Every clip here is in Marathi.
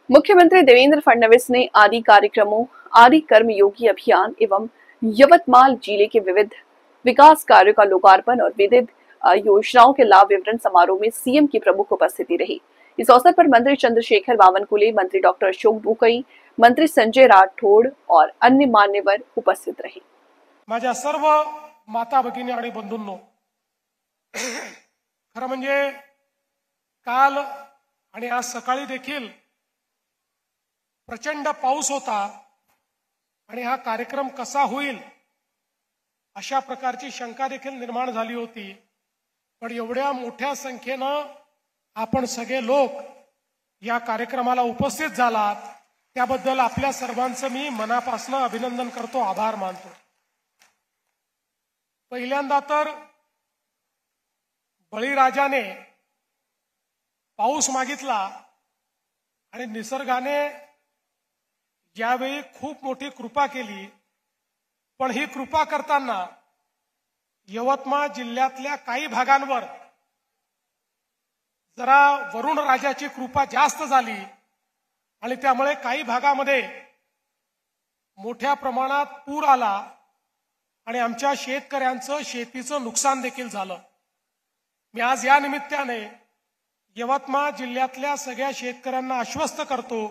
मुख्यमंत्री देवेंद्र फडणवीस ने आदि कार्यक्रमों, आदि कर्मयोगी अभियान एवं यवतमाल जिले के विविध विकास कार्यों का लोकार्पण और विविध योजनाओं के लाभ विवरण समारोह में सीएम की प्रमुख उपस्थिति रही। इस अवसर पर मंत्री चंद्रशेखर बावनकुले, मंत्री डॉक्टर अशोक बुकई, मंत्री संजय राठौड़ और अन्य मान्यवर उपस्थित रहे। माझ्या सर्व माता भगिनी आणि बंधूंनो, खरं म्हणजे काल आणि आज सकाळी देखील प्रचंड पाऊस होता आणि हा कार्यक्रम कसा होईल अशा प्रकारची शंका देखील निर्माण झाली होती। पण एवढ्या मोठ्या संख्येने आपण सगळे लोक या कार्यक्रमाला उपस्थित झालात त्याबद्दल आपल्या सर्वांचं मी मनापासून अभिनंदन करतो, आभार मानतो। पहिल्यांदा तर बळीराजाने पाऊस मागितला आणि निसर्गाने यावेळी खूप मोठी कृपा केली। पण ही कृपा करताना यवतमाळ जिल्ह्यातल्या काही भागांवर जरा वरुण राजाची कृपा जास्त झाली आणि त्यामुळे काही भागामध्ये मोठ्या प्रमाणात पूर आला आणि आमच्या शेतकऱ्यांचं शेतीचं नुकसान देखील झालं। मी आज या निमित्ताने यवतमाळ जिल्ह्यातल्या सगळ्या शेतकऱ्यांना आश्वस्त करतो,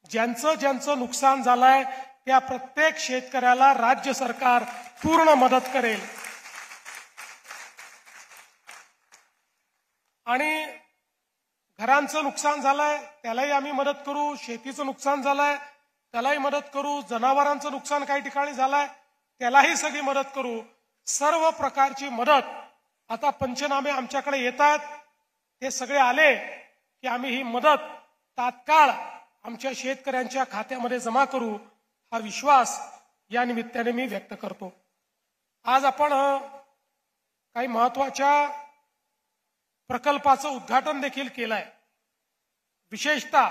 ज्यांचं नुकसान झालंय त्या प्रत्येक शेतकऱ्याला राज्य सरकार पूर्ण मदत करेल। आणि घरांचं नुकसान झालंय त्यालाही आम्ही मदत करू, शेतीचं नुकसान झालंय त्यालाही मदत करू, जनावरांचं नुकसान काही ठिकाणी झालंय त्यालाही सगळी मदत करू। सर्व प्रकारची मदत आता पंचनामे आमच्याकडे येतात, ते सगळे आले की आम्ही ही मदत तात्काळ आमच्या शेतकऱ्यांच्या खात्यामध्ये जमा करू, हा विश्वास या निमित्ताने मी व्यक्त करतो। आज आपण काही महत्त्वाच्या प्रकल्पाचं उद्घाटन देखील केलंय। विशेषतः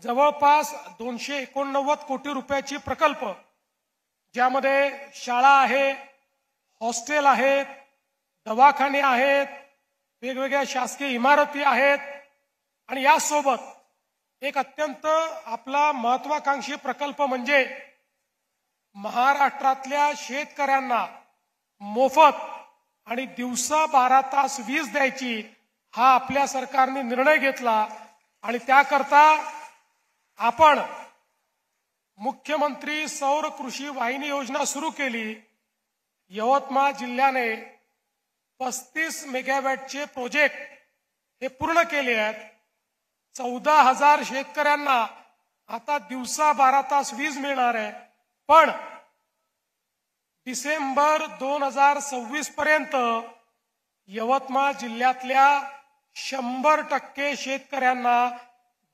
जवळपास 289 कोटी रुपयाची प्रकल्प, ज्यामध्ये शाळा आहे, हॉस्टेल आहेत, दवाखाने आहेत, वेगवेगळ्या शासकीय इमारती आहेत आणि यासोबत एक अत्यंत आपला महत्त्वाकांक्षी प्रकल्प म्हणजे महाराष्ट्रातल्या शेतकऱ्यांना मोफत आणि दिवसा 12 तास वीज द्यायची, हा आपल्या सरकारने निर्णय घेतला आणि त्याकरता आपण मुख्यमंत्री सौर कृषी वाहिनी योजना सुरू केली। यवतमाळ जिल्ह्याने 35 मेगावॅटचे प्रोजेक्ट हे पूर्ण केले आहेत। 14,000 शेतकऱ्यांना आता दिवसा 12 तास वीज मिळणार आहे। पण डिसेंबर 2026 पर्यंत यवतमाळ जिल्ह्यातल्या 100% शेतकऱ्यांना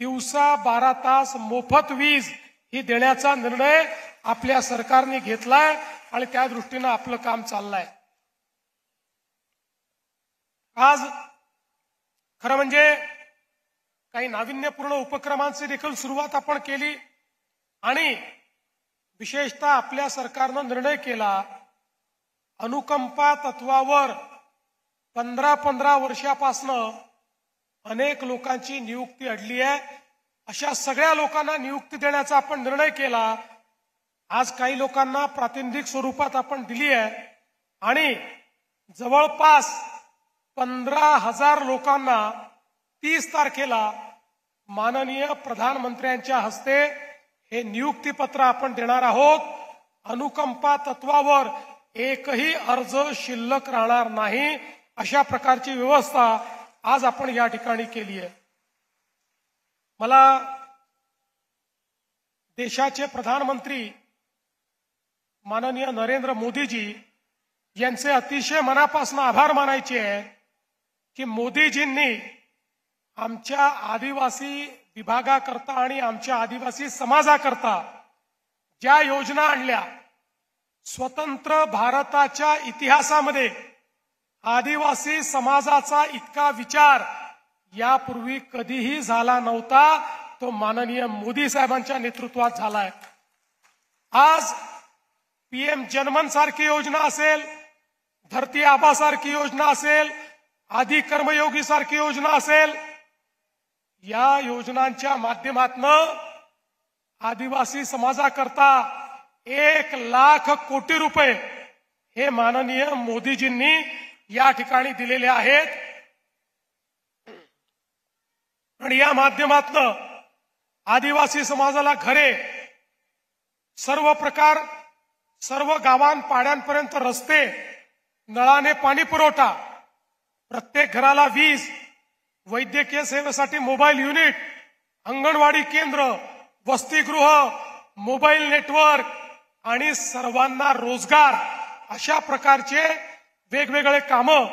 दिवसा 12 तास मोफत वीज ही देण्याचा निर्णय आपल्या सरकारने घेतलाय आणि त्या दृष्टीने आपलं काम चाललंय। आज खरं म्हणजे काही नाविन्यपूर्ण उपक्रमांची देखील सुरुवात आपण केली आणि विशेषतः आपल्या सरकारने निर्णय केला, अनुकंपा तत्वावर 15 वर्षापासून अनेक लोकांची नियुक्ती अडली आहे, अशा सगळ्या लोकांना नियुक्ती देण्याचा आपण निर्णय केला। आज काही लोकांना प्रातिनिधिक स्वरूपात आपण दिली आहे आणि जवळपास 15,000 लोकांना 30 तारखेला माननीय प्रधानमंत्र्यांच्या हस्ते हे नियुक्तीपत्र आपण देणार आहोत। अनुकंपा तत्वावर एकही अर्ज शिल्लक राहणार नाही, अशा प्रकारची व्यवस्था आज आपण या ठिकाणी केली आहे। मला देशाचे प्रधानमंत्री माननीय नरेंद्र मोदीजी यांचे अतिशय मनापासून आभार मानायचे आहे की मोदीजींनी आमच्या आदिवासी विभागाकरता आणि आमच्या आदिवासी समाजाकरता ज्या योजना आणल्या, स्वतंत्र भारताच्या इतिहासामध्ये आदिवासी समाजाचा इतका विचार यापूर्वी कधीही झाला नव्हता, तो माननीय मोदी साहेबांच्या नेतृत्वात झालाय। आज पीएम जनमन सारखी योजना असेल, धरती आबा सारखी योजना असेल, आदि कर्मयोगी सारखी योजना असेल, या योजनांच्या माध्यमातून आदिवासी समाजाकरता 1,00,000 कोटी रुपये हे माननीय मोदीजींनी या ठिकाणी दिलेले आहेत। आणि या माध्यमातून आदिवासी समाजाला घरे, सर्व प्रकार, सर्व गावांपाड्यांपर्यंत रस्ते, नळाने पाणी पुरवठा, प्रत्येक घराला वीज, वैद्यकीय सेवेसाठी मोबाईल युनिट, अंगणवाडी केंद्र, वसतिगृह, मोबाईल नेटवर्क आणि सर्वांना रोजगार अशा प्रकारचे वेगवेगळे कामं